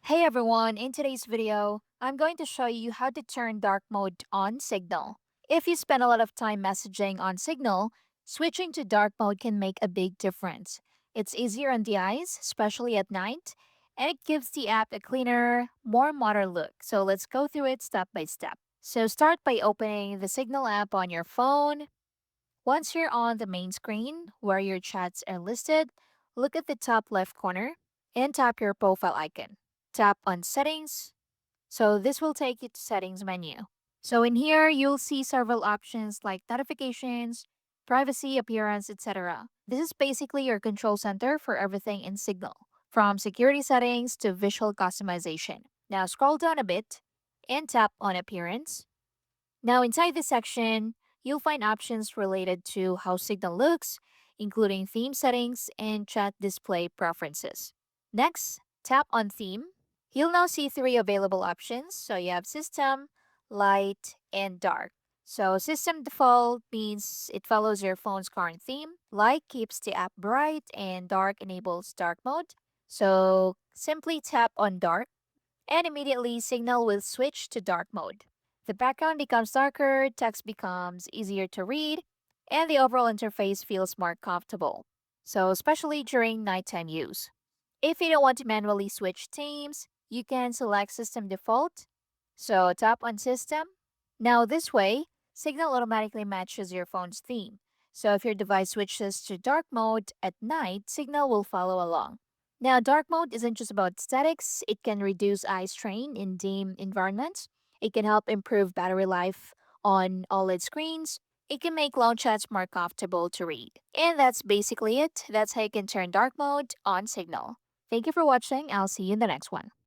Hey everyone, in today's video, I'm going to show you how to turn dark mode on Signal. If you spend a lot of time messaging on Signal, switching to dark mode can make a big difference. It's easier on the eyes, especially at night, and it gives the app a cleaner, more modern look. So let's go through it step by step. So start by opening the Signal app on your phone. Once you're on the main screen where your chats are listed, look at the top left corner and tap your profile icon. Tap on settings. So this will take you to settings menu. So in here, you'll see several options like notifications, privacy, appearance, etc. This is basically your control center for everything in Signal, from security settings to visual customization. Now scroll down a bit and tap on appearance. Now, inside this section, you'll find options related to how Signal looks, including theme settings and chat display preferences. Next, tap on theme. You'll now see three available options. So you have system, light, and dark. So system default means it follows your phone's current theme. Light keeps the app bright and dark enables dark mode. So simply tap on dark and immediately Signal will switch to dark mode. The background becomes darker, text becomes easier to read, and the overall interface feels more comfortable. So, especially during nighttime use. If you don't want to manually switch themes, you can select System Default. So, tap on System. Now, this way, Signal automatically matches your phone's theme. So, if your device switches to dark mode at night, Signal will follow along. Now, dark mode isn't just about aesthetics, it can reduce eye strain in dim environments. It can help improve battery life on OLED screens. It can make long chats more comfortable to read. And that's basically it. That's how you can turn dark mode on Signal. Thank you for watching. I'll see you in the next one.